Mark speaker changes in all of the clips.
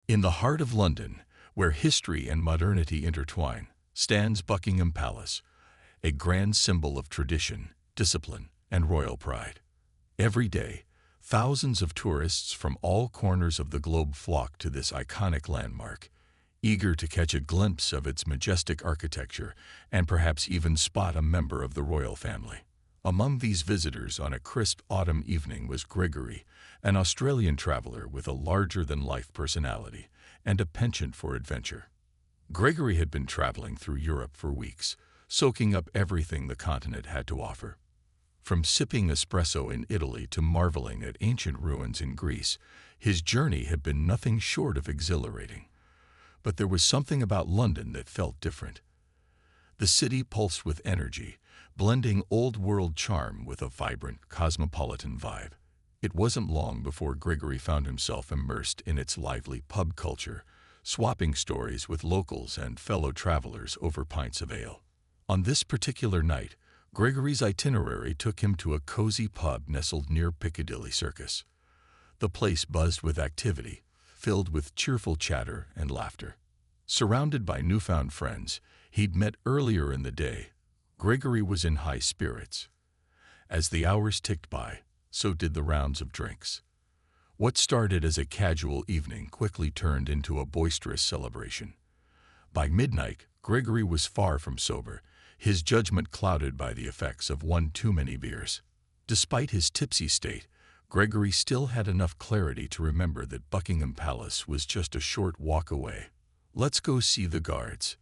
Speaker 1: In the heart of London, where history and modernity intertwine, stands Buckingham Palace, a grand symbol of tradition, discipline, and royal pride. Every day, thousands of tourists from all corners of the globe flock to this iconic landmark, eager to catch a glimpse of its majestic architecture and perhaps even spot a member of the royal family. Among these visitors on a crisp autumn evening was Gregory, an Australian traveler with a larger-than-life personality and a penchant for adventure. Gregory had been traveling through Europe for weeks, soaking up everything the continent had to offer. From sipping espresso in Italy to marveling at ancient ruins in Greece, his journey had been nothing short of exhilarating. But there was something about London that felt different. The city pulsed with energy, blending old-world charm with a vibrant, cosmopolitan vibe. It wasn't long before Gregory found himself immersed in its lively pub culture, swapping stories with locals and fellow travelers over pints of ale. On this particular night, Gregory's itinerary took him to a cozy pub nestled near Piccadilly Circus. The place buzzed with activity, filled with cheerful chatter and laughter. Surrounded by newfound friends he'd met earlier in the day, Gregory was in high spirits. As the hours ticked by, so did the rounds of drinks. What started as a casual evening quickly turned into a boisterous celebration. By midnight, Gregory was far from sober, his judgment clouded by the effects of one too many beers. Despite his tipsy state, Gregory still had enough clarity to remember that Buckingham Palace was just a short walk away. "Let's go see the guards,"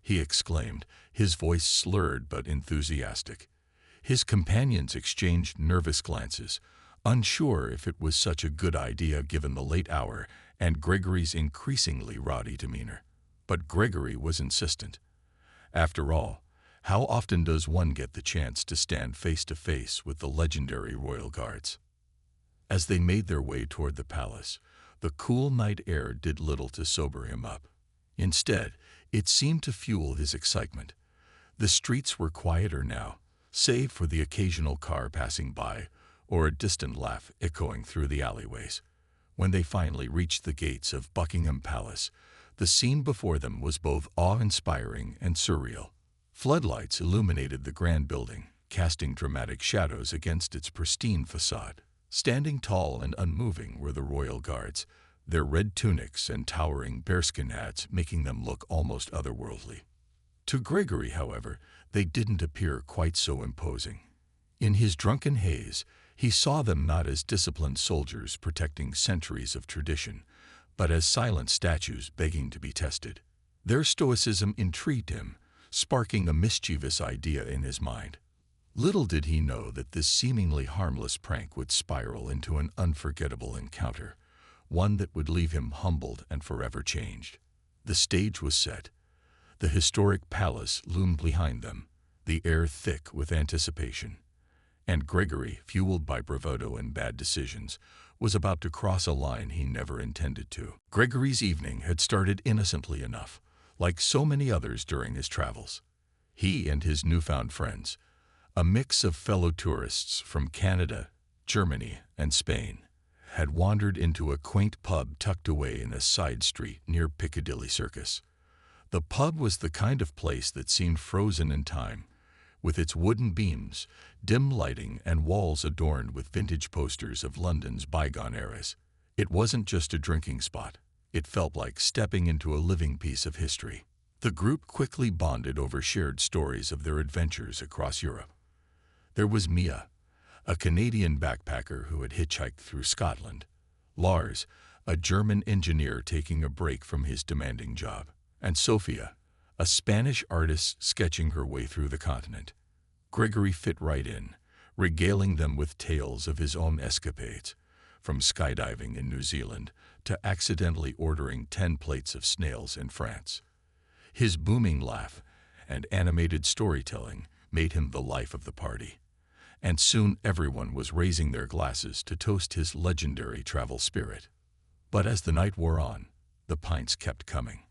Speaker 1: he exclaimed, his voice slurred but enthusiastic. His companions exchanged nervous glances, unsure if it was such a good idea given the late hour and Gregory's increasingly rowdy demeanor. But Gregory was insistent. After all, how often does one get the chance to stand face to face with the legendary royal guards? As they made their way toward the palace, the cool night air did little to sober him up. Instead, it seemed to fuel his excitement. The streets were quieter now, save for the occasional car passing by or a distant laugh echoing through the alleyways. When they finally reached the gates of Buckingham Palace, the scene before them was both awe-inspiring and surreal. Floodlights illuminated the grand building, casting dramatic shadows against its pristine facade. Standing tall and unmoving were the royal guards, their red tunics and towering bearskin hats making them look almost otherworldly. To Gregory, however, they didn't appear quite so imposing. In his drunken haze, he saw them not as disciplined soldiers protecting centuries of tradition, but as silent statues begging to be tested. Their stoicism intrigued him, sparking a mischievous idea in his mind. Little did he know that this seemingly harmless prank would spiral into an unforgettable encounter, one that would leave him humbled and forever changed. The stage was set. The historic palace loomed behind them, the air thick with anticipation. And Gregory, fueled by bravado and bad decisions, was about to cross a line he never intended to. Gregory's evening had started innocently enough, like so many others during his travels. He and his newfound friends, a mix of fellow tourists from Canada, Germany, and Spain, had wandered into a quaint pub tucked away in a side street near Piccadilly Circus. The pub was the kind of place that seemed frozen in time, with its wooden beams, dim lighting, and walls adorned with vintage posters of London's bygone eras. It wasn't just a drinking spot. It felt like stepping into a living piece of history. The group quickly bonded over shared stories of their adventures across Europe. There was Mia, a Canadian backpacker who had hitchhiked through Scotland; Lars, a German engineer taking a break from his demanding job; and Sofia, a Spanish artist sketching her way through the continent. Gregory fit right in, regaling them with tales of his own escapades, from skydiving in New Zealand to accidentally ordering 10 plates of snails in France. His booming laugh and animated storytelling made him the life of the party, and soon everyone was raising their glasses to toast his legendary travel spirit. But as the night wore on, the pints kept coming.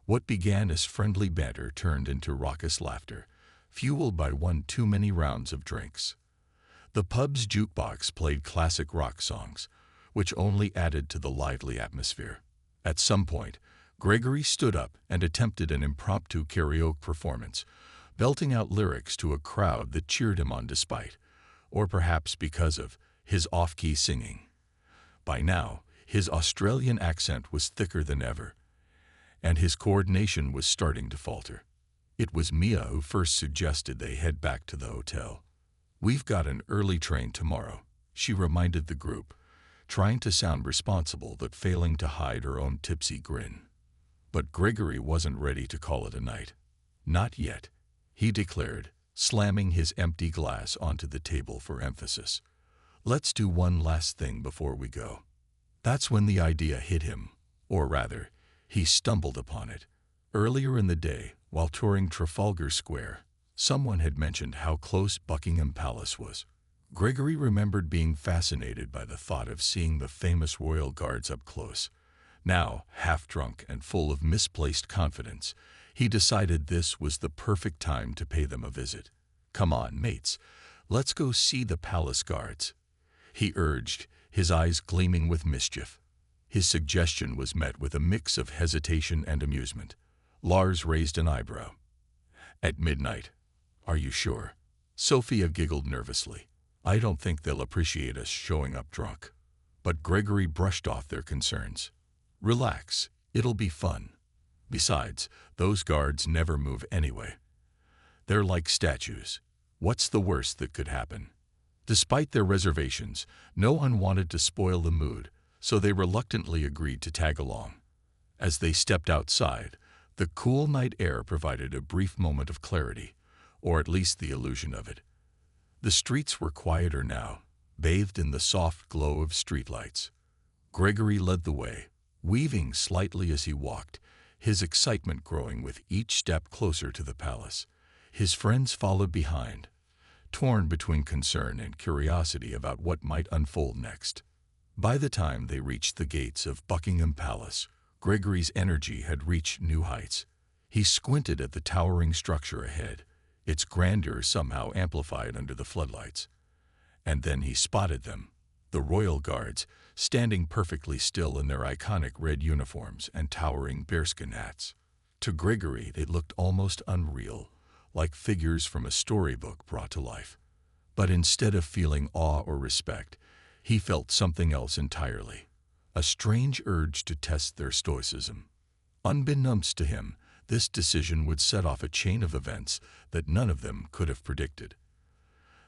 Speaker 1: What began as friendly banter turned into raucous laughter, fueled by one too many rounds of drinks. The pub's jukebox played classic rock songs, which only added to the lively atmosphere. At some point, Gregory stood up and attempted an impromptu karaoke performance, belting out lyrics to a crowd that cheered him on despite, or perhaps because of, his off-key singing. By now, his Australian accent was thicker than ever, and his coordination was starting to falter. It was Mia who first suggested they head back to the hotel. "We've got an early train tomorrow," she reminded the group, trying to sound responsible but failing to hide her own tipsy grin. But Gregory wasn't ready to call it a night. "Not yet," he declared, slamming his empty glass onto the table for emphasis. "Let's do one last thing before we go." That's when the idea hit him, or rather, he stumbled upon it. Earlier in the day, while touring Trafalgar Square, someone had mentioned how close Buckingham Palace was. Gregory remembered being fascinated by the thought of seeing the famous royal guards up close. Now, half-drunk and full of misplaced confidence, he decided this was the perfect time to pay them a visit. "Come on, mates, let's go see the palace guards," he urged, his eyes gleaming with mischief. His suggestion was met with a mix of hesitation and amusement. Lars raised an eyebrow. "At midnight? Are you sure?" Sophia giggled nervously. "I don't think they'll appreciate us showing up drunk." But Gregory brushed off their concerns. "Relax, it'll be fun. Besides, those guards never move anyway. They're like statues. What's the worst that could happen?" Despite their reservations, no one wanted to spoil the mood, so they reluctantly agreed to tag along. As they stepped outside, the cool night air provided a brief moment of clarity, or at least the illusion of it. The streets were quieter now, bathed in the soft glow of streetlights. Gregory led the way, weaving slightly as he walked, his excitement growing with each step closer to the palace. His friends followed behind, torn between concern and curiosity about what might unfold next. By the time they reached the gates of Buckingham Palace, Gregory's energy had reached new heights. He squinted at the towering structure ahead, its grandeur somehow amplified under the floodlights. And then he spotted them, the royal guards, standing perfectly still in their iconic red uniforms and towering bearskin hats. To Gregory, they looked almost unreal, like figures from a storybook brought to life. But instead of feeling awe or respect, he felt something else entirely, a strange urge to test their stoicism. Unbeknownst to him, this decision would set off a chain of events that none of them could have predicted.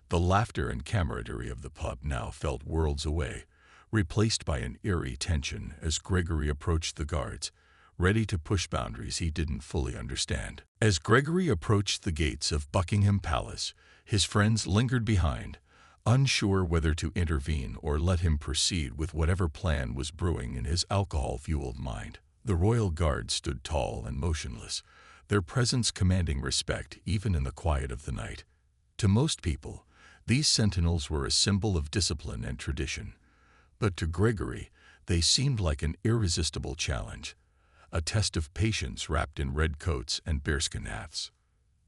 Speaker 1: The laughter and camaraderie of the pub now felt worlds away, replaced by an eerie tension as Gregory approached the guards, ready to push boundaries he didn't fully understand. As Gregory approached the gates of Buckingham Palace, his friends lingered behind, unsure whether to intervene or let him proceed with whatever plan was brewing in his alcohol-fueled mind. The royal guard stood tall and motionless, their presence commanding respect even in the quiet of the night. To most people, these sentinels were a symbol of discipline and tradition, but to Gregory, they seemed like an irresistible challenge, a test of patience wrapped in red coats and bearskin hats.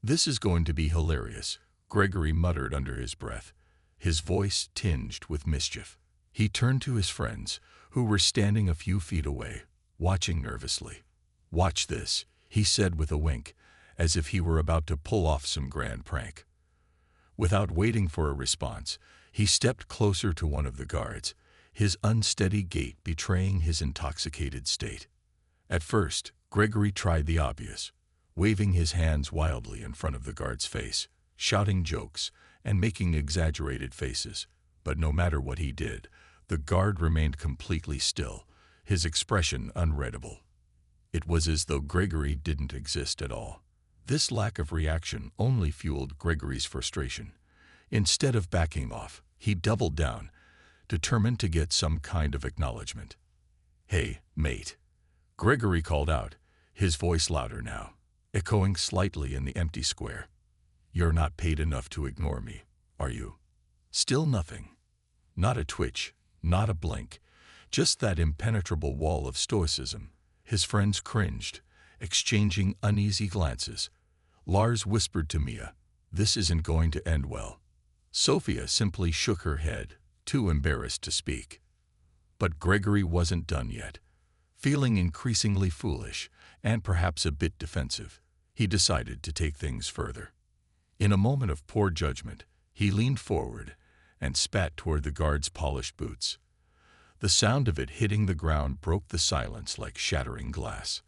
Speaker 1: "This is going to be hilarious," Gregory muttered under his breath, his voice tinged with mischief. He turned to his friends, who were standing a few feet away, watching nervously. "Watch this," he said with a wink, as if he were about to pull off some grand prank. Without waiting for a response, he stepped closer to one of the guards, his unsteady gait betraying his intoxicated state. At first, Gregory tried the obvious, waving his hands wildly in front of the guard's face, shouting jokes, and making exaggerated faces. But no matter what he did, the guard remained completely still, his expression unreadable. It was as though Gregory didn't exist at all. This lack of reaction only fueled Gregory's frustration. Instead of backing off, he doubled down, determined to get some kind of acknowledgement. "Hey, mate," Gregory called out, his voice louder now, echoing slightly in the empty square. "You're not paid enough to ignore me, are you?" Still nothing. Not a twitch, not a blink, just that impenetrable wall of stoicism. His friends cringed, exchanging uneasy glances. Lars whispered to Mia, "This isn't going to end well." Sophia simply shook her head, too embarrassed to speak. But Gregory wasn't done yet. Feeling increasingly foolish and perhaps a bit defensive, he decided to take things further. In a moment of poor judgment, he leaned forward and spat toward the guard's polished boots. The sound of it hitting the ground broke the silence like shattering glass.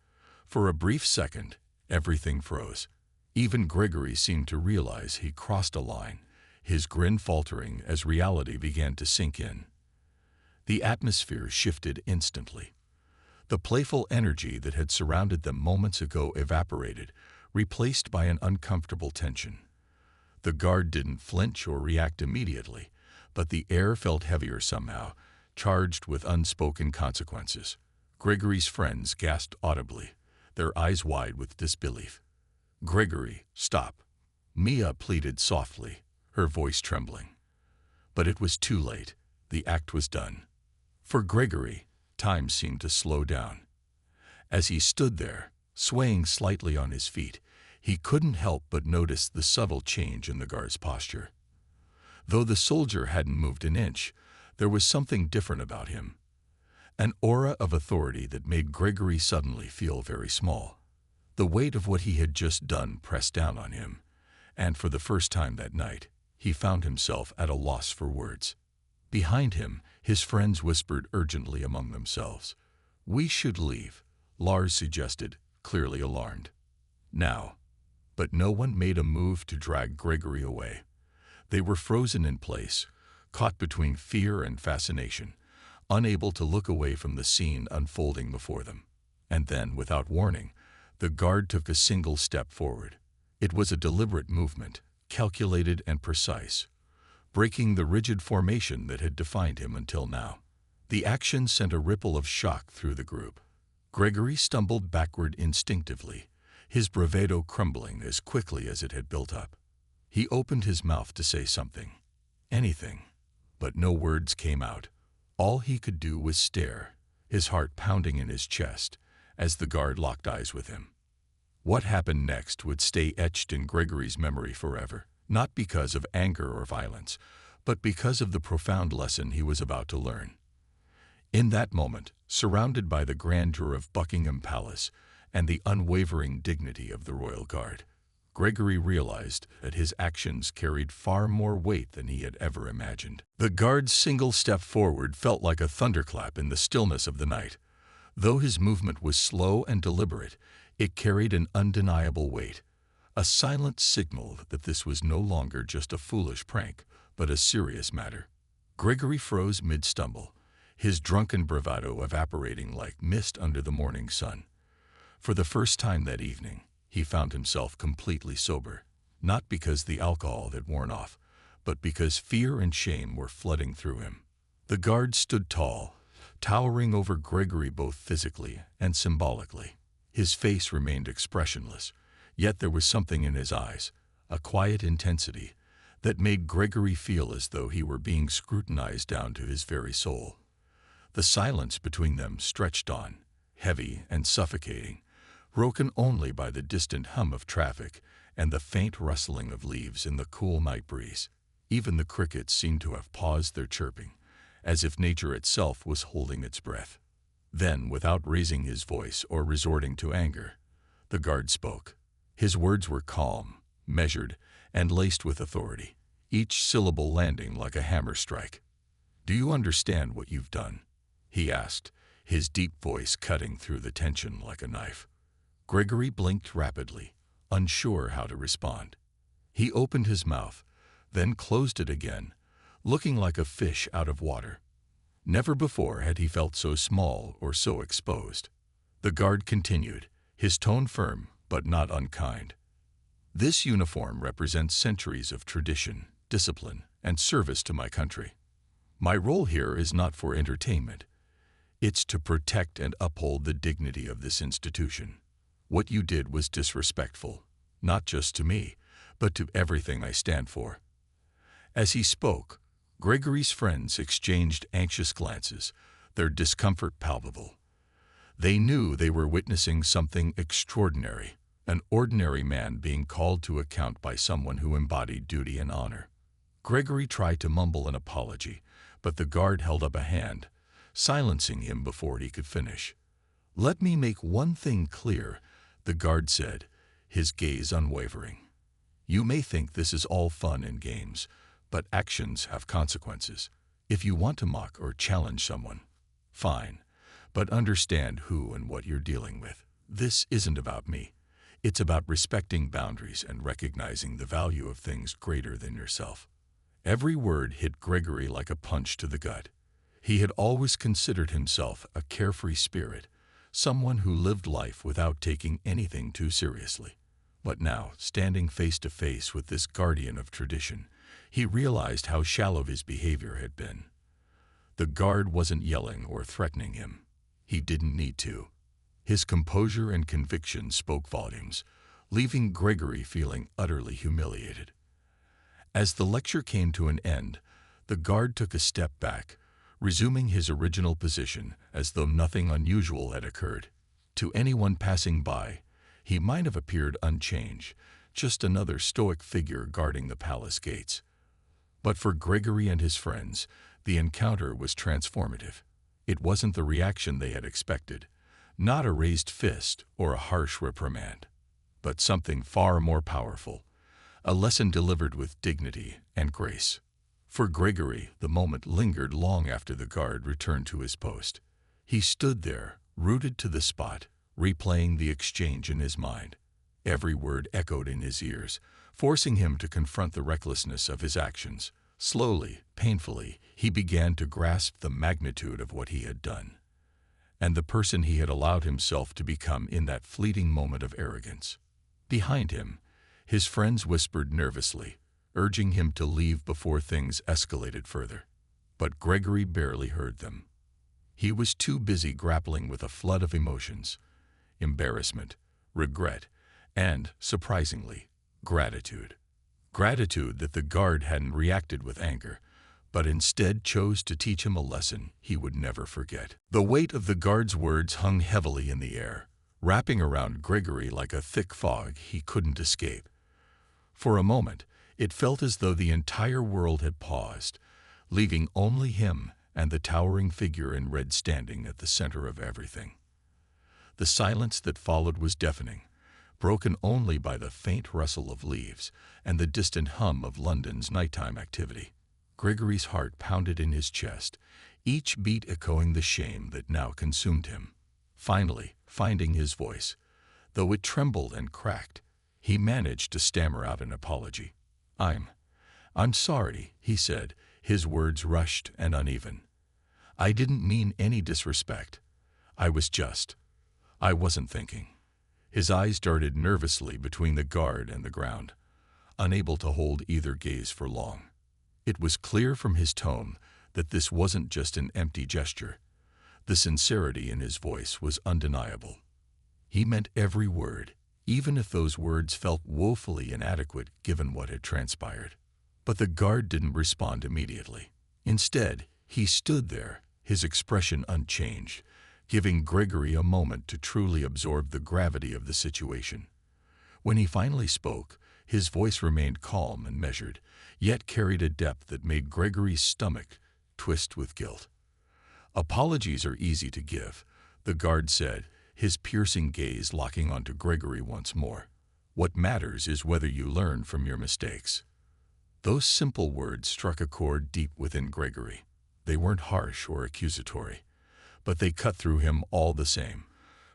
Speaker 1: For a brief second, everything froze. Even Gregory seemed to realize he crossed a line, his grin faltering as reality began to sink in. The atmosphere shifted instantly. The playful energy that had surrounded them moments ago evaporated, replaced by an uncomfortable tension. The guard didn't flinch or react immediately, but the air felt heavier somehow, charged with unspoken consequences. Gregory's friends gasped audibly, their eyes wide with disbelief. "Gregory, stop," Mia pleaded softly, her voice trembling. But it was too late. The act was done. For Gregory, time seemed to slow down. As he stood there, swaying slightly on his feet, he couldn't help but notice the subtle change in the guard's posture. Though the soldier hadn't moved an inch, there was something different about him. An aura of authority that made Gregory suddenly feel very small. The weight of what he had just done pressed down on him, and for the first time that night, he found himself at a loss for words. Behind him, his friends whispered urgently among themselves. "We should leave," Lars suggested, clearly alarmed. "Now." But no one made a move to drag Gregory away. They were frozen in place, caught between fear and fascination, unable to look away from the scene unfolding before them. And then, without warning, the guard took a single step forward. It was a deliberate movement, calculated and precise, breaking the rigid formation that had defined him until now. The action sent a ripple of shock through the group. Gregory stumbled backward instinctively, his bravado crumbling as quickly as it had built up. He opened his mouth to say something, anything, but no words came out. All he could do was stare, his heart pounding in his chest, as the guard locked eyes with him. What happened next would stay etched in Gregory's memory forever, not because of anger or violence, but because of the profound lesson he was about to learn. In that moment, surrounded by the grandeur of Buckingham Palace and the unwavering dignity of the Royal Guard, Gregory realized that his actions carried far more weight than he had ever imagined. The guard's single step forward felt like a thunderclap in the stillness of the night. Though his movement was slow and deliberate, it carried an undeniable weight, a silent signal that this was no longer just a foolish prank, but a serious matter. Gregory froze mid-stumble, his drunken bravado evaporating like mist under the morning sun. For the first time that evening, he found himself completely sober, not because the alcohol had worn off, but because fear and shame were flooding through him. The guard stood tall, towering over Gregory both physically and symbolically. His face remained expressionless, yet there was something in his eyes, a quiet intensity, that made Gregory feel as though he were being scrutinized down to his very soul. The silence between them stretched on, heavy and suffocating, broken only by the distant hum of traffic and the faint rustling of leaves in the cool night breeze. Even the crickets seemed to have paused their chirping, as if nature itself was holding its breath. Then, without raising his voice or resorting to anger, the guard spoke. His words were calm, measured, and laced with authority, each syllable landing like a hammer strike. "Do you understand what you've done?" he asked, his deep voice cutting through the tension like a knife. Gregory blinked rapidly, unsure how to respond. He opened his mouth, then closed it again, looking like a fish out of water. Never before had he felt so small or so exposed. The guard continued, his tone firm but not unkind. "This uniform represents centuries of tradition, discipline, and service to my country. My role here is not for entertainment. It's to protect and uphold the dignity of this institution. What you did was disrespectful, not just to me, but to everything I stand for." As he spoke, Gregory's friends exchanged anxious glances, their discomfort palpable. They knew they were witnessing something extraordinary, an ordinary man being called to account by someone who embodied duty and honor. Gregory tried to mumble an apology, but the guard held up a hand, silencing him before he could finish. "Let me make one thing clear," the guard said, his gaze unwavering. "You may think this is all fun and games, but actions have consequences. If you want to mock or challenge someone, fine, but understand who and what you're dealing with. This isn't about me. It's about respecting boundaries and recognizing the value of things greater than yourself." Every word hit Gregory like a punch to the gut. He had always considered himself a carefree spirit, someone who lived life without taking anything too seriously. But now, standing face to face with this guardian of tradition, he realized how shallow his behavior had been. The guard wasn't yelling or threatening him. He didn't need to. His composure and conviction spoke volumes, leaving Gregory feeling utterly humiliated. As the lecture came to an end, the guard took a step back, resuming his original position as though nothing unusual had occurred. To anyone passing by, he might have appeared unchanged, just another stoic figure guarding the palace gates. But for Gregory and his friends, the encounter was transformative. It wasn't the reaction they had expected, not a raised fist or a harsh reprimand, but something far more powerful, a lesson delivered with dignity and grace. For Gregory, the moment lingered long after the guard returned to his post. He stood there, rooted to the spot, replaying the exchange in his mind. Every word echoed in his ears, forcing him to confront the recklessness of his actions. Slowly, painfully, he began to grasp the magnitude of what he had done, and the person he had allowed himself to become in that fleeting moment of arrogance. Behind him, his friends whispered nervously, urging him to leave before things escalated further. But Gregory barely heard them. He was too busy grappling with a flood of emotions: embarrassment, regret, and, surprisingly, gratitude. Gratitude that the guard hadn't reacted with anger, but instead chose to teach him a lesson he would never forget. The weight of the guard's words hung heavily in the air, wrapping around Gregory like a thick fog he couldn't escape. For a moment, it felt as though the entire world had paused, leaving only him and the towering figure in red standing at the center of everything. The silence that followed was deafening, broken only by the faint rustle of leaves and the distant hum of London's nighttime activity. Gregory's heart pounded in his chest, each beat echoing the shame that now consumed him. Finally, finding his voice, though it trembled and cracked, he managed to stammer out an apology. I'm sorry," he said, his words rushed and uneven. "I didn't mean any disrespect. I wasn't thinking." His eyes darted nervously between the guard and the ground, unable to hold either gaze for long. It was clear from his tone that this wasn't just an empty gesture. The sincerity in his voice was undeniable. He meant every word, even if those words felt woefully inadequate given what had transpired. But the guard didn't respond immediately. Instead, he stood there, his expression unchanged, giving Gregory a moment to truly absorb the gravity of the situation. When he finally spoke, his voice remained calm and measured, yet carried a depth that made Gregory's stomach twist with guilt. "Apologies are easy to give," the guard said, his piercing gaze locking onto Gregory once more. "What matters is whether you learn from your mistakes." Those simple words struck a chord deep within Gregory. They weren't harsh or accusatory, but they cut through him all the same,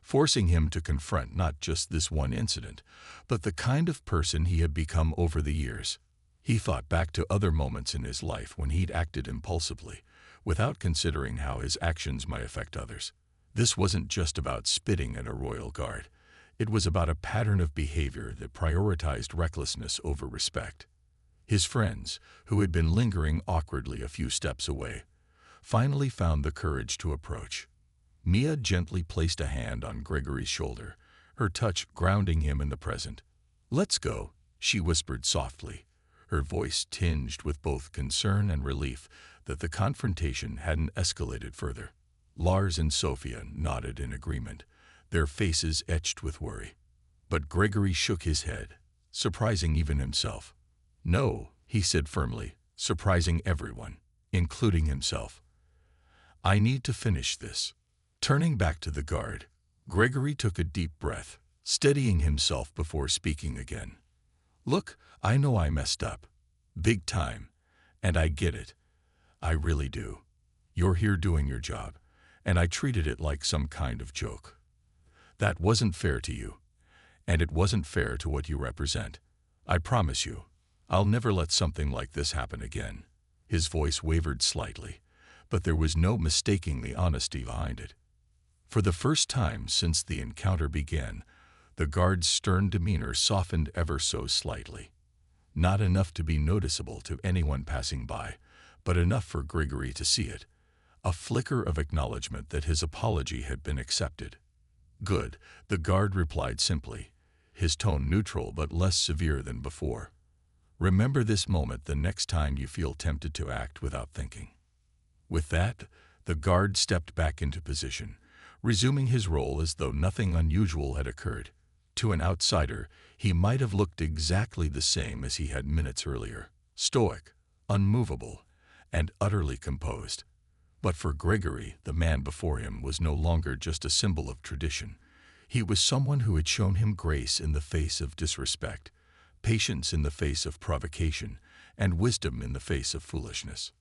Speaker 1: forcing him to confront not just this one incident, but the kind of person he had become over the years. He thought back to other moments in his life when he'd acted impulsively, without considering how his actions might affect others. This wasn't just about spitting at a royal guard. It was about a pattern of behavior that prioritized recklessness over respect. His friends, who had been lingering awkwardly a few steps away, finally found the courage to approach. Mia gently placed a hand on Gregory's shoulder, her touch grounding him in the present. "Let's go," she whispered softly, her voice tinged with both concern and relief that the confrontation hadn't escalated further. Lars and Sophia nodded in agreement, their faces etched with worry. But Gregory shook his head, surprising even himself. "No," he said firmly, surprising everyone, including himself. "I need to finish this." Turning back to the guard, Gregory took a deep breath, steadying himself before speaking again. "Look, I know I messed up. Big time. And I get it. I really do. You're here doing your job, and I treated it like some kind of joke. That wasn't fair to you, and it wasn't fair to what you represent. I promise you, I'll never let something like this happen again." His voice wavered slightly, but there was no mistaking the honesty behind it. For the first time since the encounter began, the guard's stern demeanor softened ever so slightly. Not enough to be noticeable to anyone passing by, but enough for Gregory to see it. A flicker of acknowledgement that his apology had been accepted. "Good," the guard replied simply, his tone neutral but less severe than before. "Remember this moment the next time you feel tempted to act without thinking." With that, the guard stepped back into position, resuming his role as though nothing unusual had occurred. To an outsider, he might have looked exactly the same as he had minutes earlier, stoic, unmovable, and utterly composed. But for Gregory, the man before him was no longer just a symbol of tradition. He was someone who had shown him grace in the face of disrespect, patience in the face of provocation, and wisdom in the face of foolishness.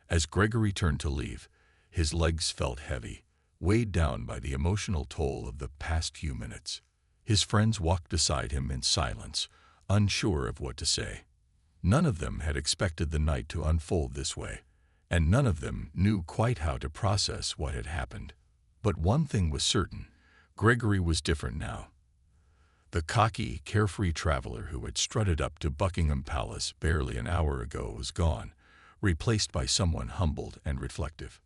Speaker 1: As Gregory turned to leave, his legs felt heavy, weighed down by the emotional toll of the past few minutes. His friends walked beside him in silence, unsure of what to say. None of them had expected the night to unfold this way, and none of them knew quite how to process what had happened. But one thing was certain: Gregory was different now. The cocky, carefree traveler who had strutted up to Buckingham Palace barely an hour ago was gone, replaced by someone humbled and reflective.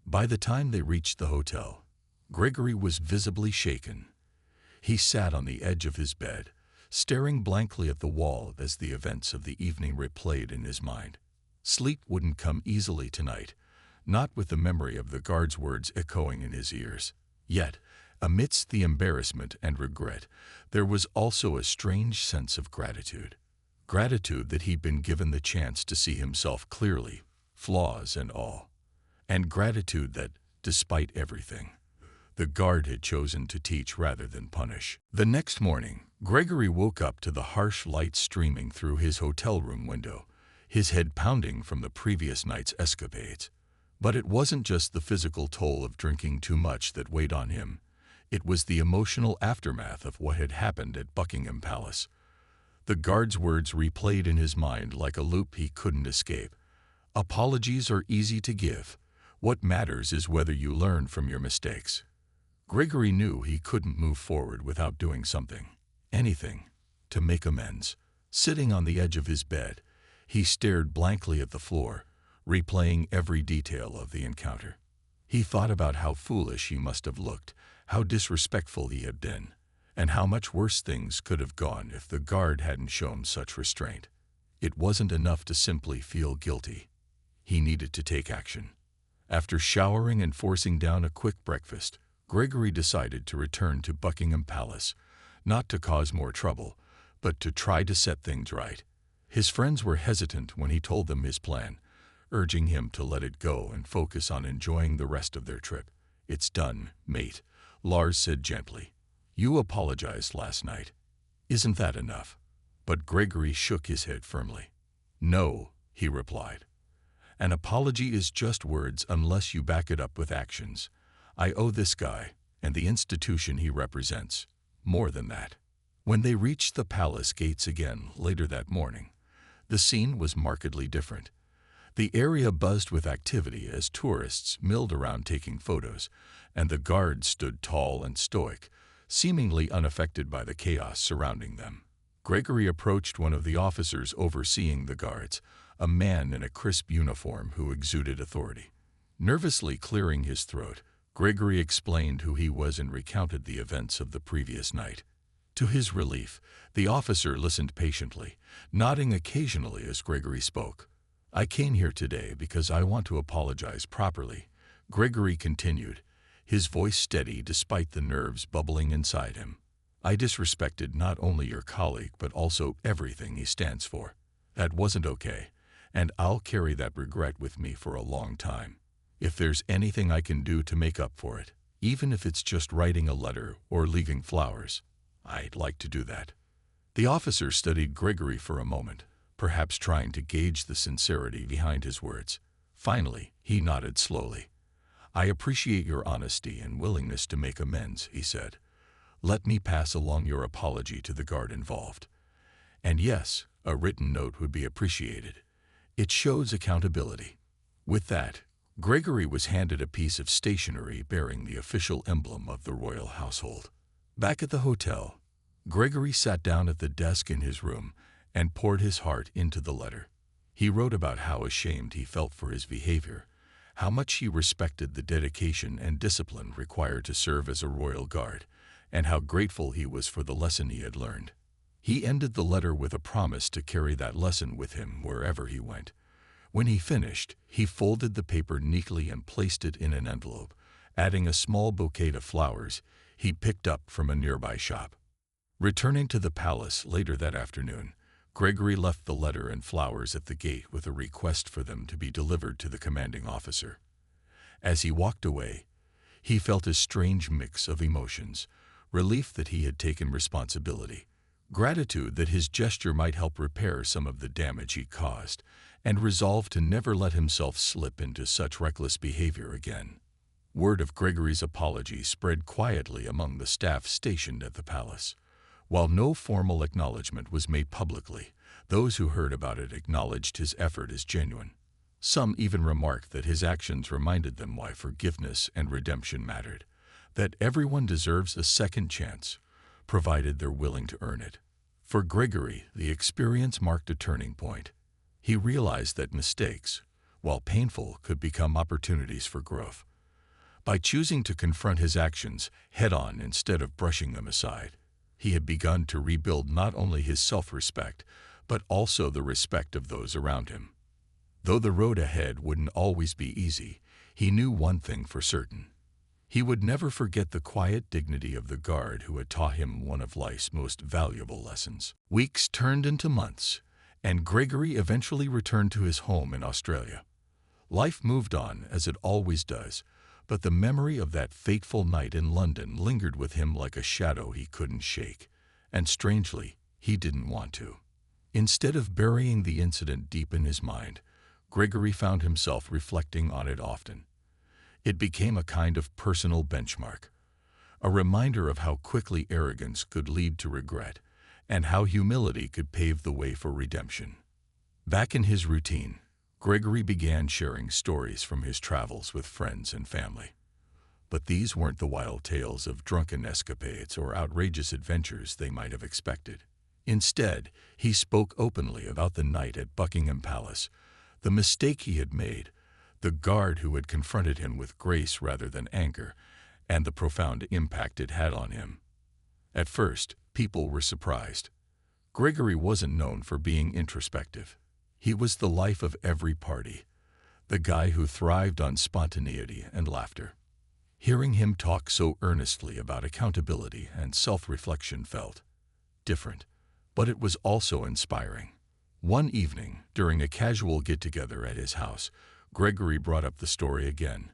Speaker 1: By the time they reached the hotel, Gregory was visibly shaken. He sat on the edge of his bed, staring blankly at the wall as the events of the evening replayed in his mind. Sleep wouldn't come easily tonight, not with the memory of the guard's words echoing in his ears. Yet, amidst the embarrassment and regret, there was also a strange sense of gratitude. Gratitude that he'd been given the chance to see himself clearly, flaws and all. And gratitude that, despite everything, the guard had chosen to teach rather than punish. The next morning, Gregory woke up to the harsh light streaming through his hotel room window, his head pounding from the previous night's escapades. But it wasn't just the physical toll of drinking too much that weighed on him. It was the emotional aftermath of what had happened at Buckingham Palace. The guard's words replayed in his mind like a loop he couldn't escape. "Apologies are easy to give. What matters is whether you learn from your mistakes." Gregory knew he couldn't move forward without doing something, anything, to make amends. Sitting on the edge of his bed, he stared blankly at the floor, replaying every detail of the encounter. He thought about how foolish he must have looked, how disrespectful he had been, and how much worse things could have gone if the guard hadn't shown such restraint. It wasn't enough to simply feel guilty. He needed to take action. After showering and forcing down a quick breakfast, Gregory decided to return to Buckingham Palace, not to cause more trouble, but to try to set things right. His friends were hesitant when he told them his plan, urging him to let it go and focus on enjoying the rest of their trip. "It's done, mate," Lars said gently. "You apologized last night. Isn't that enough?" But Gregory shook his head firmly. "No," he replied. "An apology is just words unless you back it up with actions. I owe this guy, and the institution he represents, more than that." When they reached the palace gates again later that morning, the scene was markedly different. The area buzzed with activity as tourists milled around taking photos, and the guards stood tall and stoic, seemingly unaffected by the chaos surrounding them. Gregory approached one of the officers overseeing the guards, a man in a crisp uniform who exuded authority. Nervously clearing his throat, Gregory explained who he was and recounted the events of the previous night. To his relief, the officer listened patiently, nodding occasionally as Gregory spoke. "I came here today because I want to apologize properly," Gregory continued, his voice steady despite the nerves bubbling inside him. "I disrespected not only your colleague but also everything he stands for. That wasn't okay, and I'll carry that regret with me for a long time. If there's anything I can do to make up for it, even if it's just writing a letter or leaving flowers. I'd like to do that." The officer studied Gregory for a moment, perhaps trying to gauge the sincerity behind his words. Finally, he nodded slowly. "I appreciate your honesty and willingness to make amends," he said. "Let me pass along your apology to the guard involved. And yes, a written note would be appreciated. It shows accountability." With that, Gregory was handed a piece of stationery bearing the official emblem of the royal household. Back at the hotel, Gregory sat down at the desk in his room and poured his heart into the letter. He wrote about how ashamed he felt for his behavior, how much he respected the dedication and discipline required to serve as a royal guard, and how grateful he was for the lesson he had learned. He ended the letter with a promise to carry that lesson with him wherever he went. When he finished, he folded the paper neatly and placed it in an envelope, adding a small bouquet of flowers he picked up from a nearby shop. Returning to the palace later that afternoon, Gregory left the letter and flowers at the gate with a request for them to be delivered to the commanding officer. As he walked away, he felt a strange mix of emotions: relief that he had taken responsibility, gratitude that his gesture might help repair some of the damage he caused, and resolve to never let himself slip into such reckless behavior again. Word of Gregory's apology spread quietly among the staff stationed at the palace. While no formal acknowledgement was made publicly, those who heard about it acknowledged his effort as genuine. Some even remarked that his actions reminded them why forgiveness and redemption mattered, that everyone deserves a second chance, provided they're willing to earn it. For Gregory, the experience marked a turning point. He realized that mistakes, while painful, could become opportunities for growth. By choosing to confront his actions head-on instead of brushing them aside, he had begun to rebuild not only his self-respect, but also the respect of those around him. Though the road ahead wouldn't always be easy, he knew one thing for certain. He would never forget the quiet dignity of the guard who had taught him one of life's most valuable lessons. Weeks turned into months, and Gregory eventually returned to his home in Australia. Life moved on, as it always does, but the memory of that fateful night in London lingered with him like a shadow he couldn't shake, and strangely, he didn't want to. Instead of burying the incident deep in his mind, Gregory found himself reflecting on it often. It became a kind of personal benchmark, a reminder of how quickly arrogance could lead to regret, and how humility could pave the way for redemption. Back in his routine, Gregory began sharing stories from his travels with friends and family. But these weren't the wild tales of drunken escapades or outrageous adventures they might have expected. Instead, he spoke openly about the night at Buckingham Palace, the mistake he had made, the guard who had confronted him with grace rather than anger, and the profound impact it had on him. At first, people were surprised. Gregory wasn't known for being introspective. He was the life of every party, the guy who thrived on spontaneity and laughter. Hearing him talk so earnestly about accountability and self-reflection felt different, but it was also inspiring. One evening, during a casual get-together at his house, Gregory brought up the story again.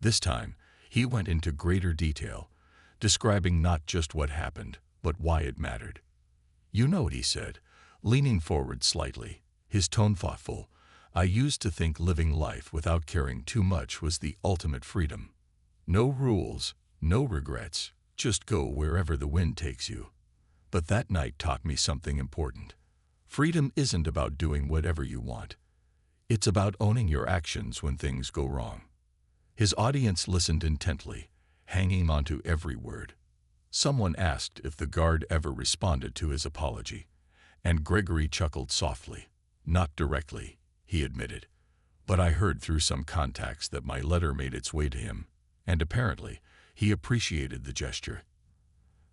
Speaker 1: This time, he went into greater detail, describing not just what happened, but why it mattered. "You know," he said, leaning forward slightly, his tone thoughtful, "I used to think living life without caring too much was the ultimate freedom. No rules, no regrets, just go wherever the wind takes you. But that night taught me something important. Freedom isn't about doing whatever you want. It's about owning your actions when things go wrong." His audience listened intently, hanging on to every word. Someone asked if the guard ever responded to his apology, and Gregory chuckled softly. "Not directly," he admitted, "but I heard through some contacts that my letter made its way to him, and apparently he appreciated the gesture.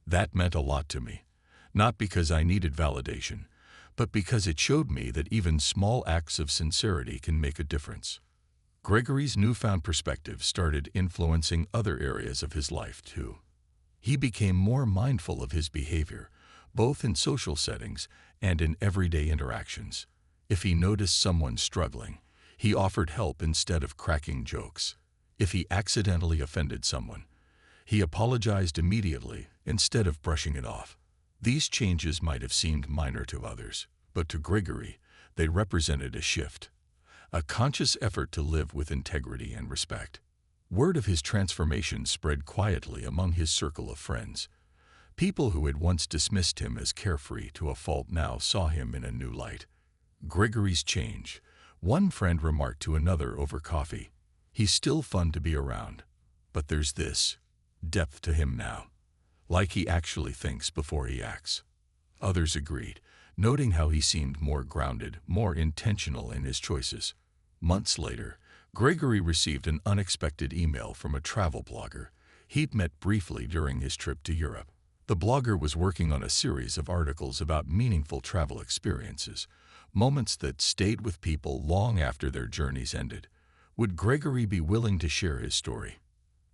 Speaker 1: That meant a lot to me, not because I needed validation, but because it showed me that even small acts of sincerity can make a difference." Gregory's newfound perspective started influencing other areas of his life, too. He became more mindful of his behavior, both in social settings and in everyday interactions. If he noticed someone struggling, he offered help instead of cracking jokes. If he accidentally offended someone, He apologized immediately instead of brushing it off. These changes might have seemed minor to others, but to Gregory, they represented a shift, a conscious effort to live with integrity and respect. Word of his transformation spread quietly among his circle of friends. People who had once dismissed him as carefree to a fault now saw him in a new light. Gregory's change, one friend remarked to another over coffee. He's still fun to be around, but there's this depth to him now, like he actually thinks before he acts. Others agreed, noting how he seemed more grounded, more intentional in his choices. Months later, Gregory received an unexpected email from a travel blogger he'd met briefly during his trip to Europe. The blogger was working on a series of articles about meaningful travel experiences, moments that stayed with people long after their journeys ended. Would Gregory be willing to share his story?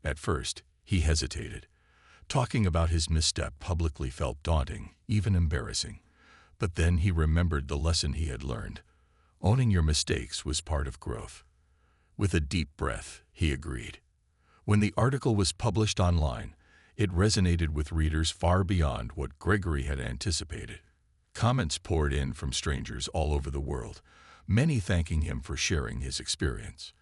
Speaker 1: At first, he hesitated. Talking about his misstep publicly felt daunting, even embarrassing. But then he remembered the lesson he had learned. Owning your mistakes was part of growth. With a deep breath, he agreed. When the article was published online, it resonated with readers far beyond what Gregory had anticipated. Comments poured in from strangers all over the world, many thanking him for sharing his experience.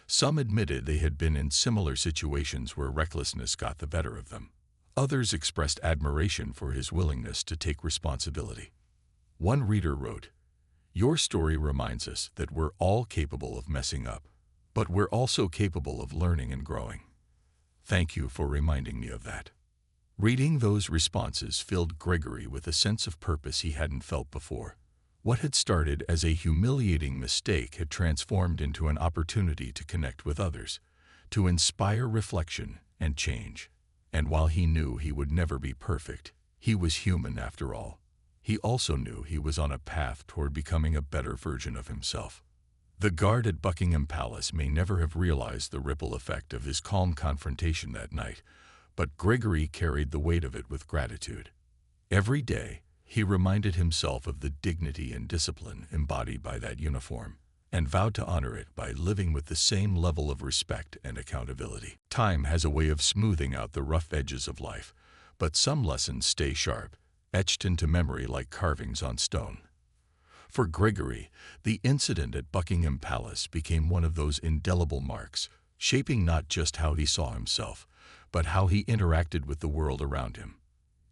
Speaker 1: Some admitted they had been in similar situations where recklessness got the better of them. Others expressed admiration for his willingness to take responsibility. One reader wrote, "Your story reminds us that we're all capable of messing up, but we're also capable of learning and growing. Thank you for reminding me of that." Reading those responses filled Gregory with a sense of purpose he hadn't felt before. What had started as a humiliating mistake had transformed into an opportunity to connect with others, to inspire reflection and change. And while he knew he would never be perfect, he was human after all. He also knew he was on a path toward becoming a better version of himself. The guard at Buckingham Palace may never have realized the ripple effect of his calm confrontation that night, but Gregory carried the weight of it with gratitude. Every day, he reminded himself of the dignity and discipline embodied by that uniform, and vowed to honor it by living with the same level of respect and accountability. Time has a way of smoothing out the rough edges of life, but some lessons stay sharp, etched into memory like carvings on stone. For Gregory, the incident at Buckingham Palace became one of those indelible marks, shaping not just how he saw himself, but how he interacted with the world around him.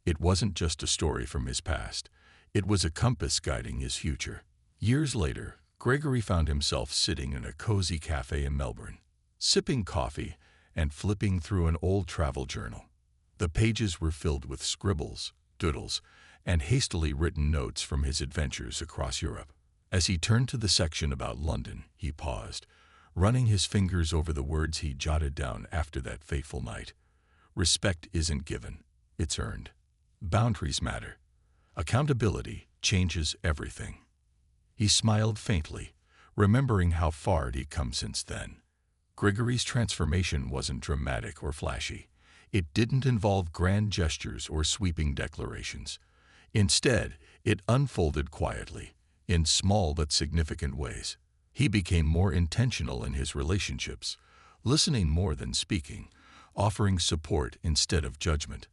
Speaker 1: It wasn't just a story from his past. It was a compass guiding his future. Years later, Gregory found himself sitting in a cozy cafe in Melbourne, sipping coffee and flipping through an old travel journal. The pages were filled with scribbles, doodles, and hastily written notes from his adventures across Europe. As he turned to the section about London, he paused, running his fingers over the words he jotted down after that fateful night. Respect isn't given, it's earned. Boundaries matter. Accountability changes everything. He smiled faintly, remembering how far he'd come since then. Gregory's transformation wasn't dramatic or flashy. It didn't involve grand gestures or sweeping declarations. Instead, it unfolded quietly, in small but significant ways. He became more intentional in his relationships, listening more than speaking, offering support instead of judgment.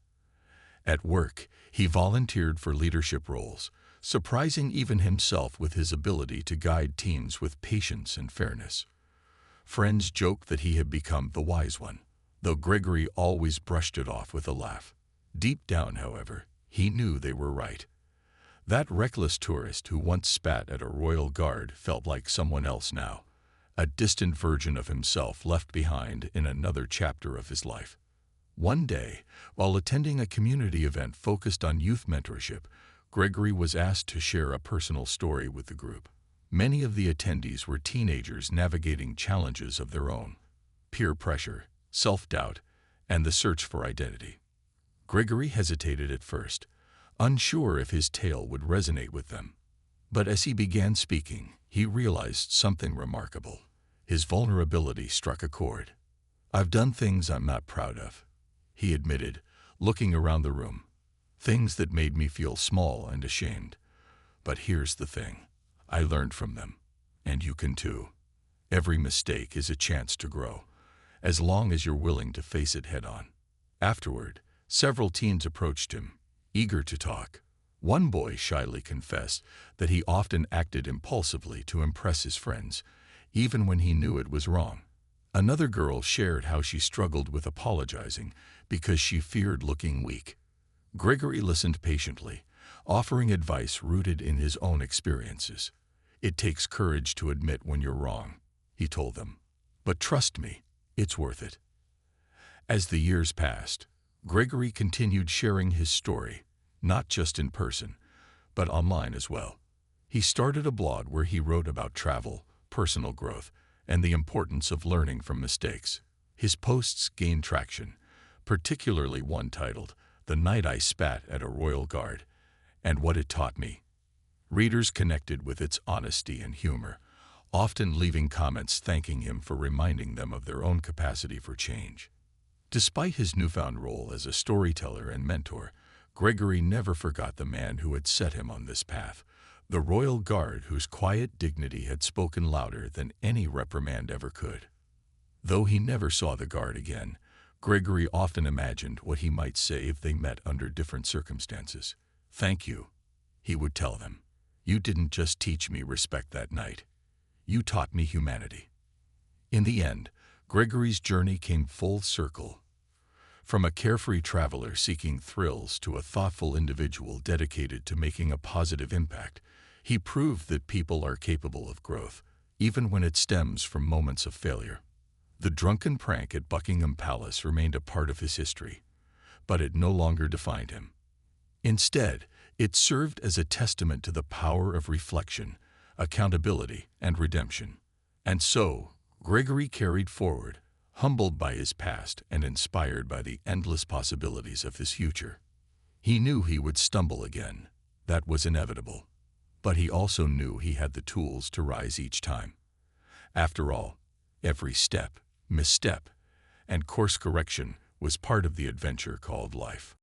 Speaker 1: At work, he volunteered for leadership roles, surprising even himself with his ability to guide teams with patience and fairness. Friends joked that he had become the wise one, though Gregory always brushed it off with a laugh. Deep down, however, he knew they were right. That reckless tourist who once spat at a royal guard felt like someone else now, a distant version of himself left behind in another chapter of his life. One day, while attending a community event focused on youth mentorship, Gregory was asked to share a personal story with the group. Many of the attendees were teenagers navigating challenges of their own: peer pressure, self-doubt, and the search for identity. Gregory hesitated at first, unsure if his tale would resonate with them. But as he began speaking, he realized something remarkable. His vulnerability struck a chord. "I've done things I'm not proud of," he admitted, looking around the room. "Things that made me feel small and ashamed. But here's the thing. I learned from them. And you can too. Every mistake is a chance to grow, as long as you're willing to face it head on." Afterward, several teens approached him, eager to talk. One boy shyly confessed that he often acted impulsively to impress his friends, even when he knew it was wrong. Another girl shared how she struggled with apologizing because she feared looking weak. Gregory listened patiently, offering advice rooted in his own experiences. "It takes courage to admit when you're wrong," he told them. "But trust me, it's worth it." As the years passed, Gregory continued sharing his story, not just in person, but online as well. He started a blog where he wrote about travel, personal growth, and the importance of learning from mistakes. His posts gained traction, particularly one titled, "The Night I Spat at a Royal Guard, and What It Taught Me." Readers connected with its honesty and humor, often leaving comments thanking him for reminding them of their own capacity for change. Despite his newfound role as a storyteller and mentor, Gregory never forgot the man who had set him on this path, the royal guard whose quiet dignity had spoken louder than any reprimand ever could. Though he never saw the guard again, Gregory often imagined what he might say if they met under different circumstances. "Thank you," he would tell them. "You didn't just teach me respect that night. You taught me humanity." In the end, Gregory's journey came full circle. From a carefree traveler seeking thrills to a thoughtful individual dedicated to making a positive impact, he proved that people are capable of growth, even when it stems from moments of failure. The drunken prank at Buckingham Palace remained a part of his history, but it no longer defined him. Instead, it served as a testament to the power of reflection, accountability, and redemption. And so, Gregory carried forward, humbled by his past and inspired by the endless possibilities of his future. He knew he would stumble again. That was inevitable. But he also knew he had the tools to rise each time. After all, every step, misstep, and course correction was part of the adventure called life.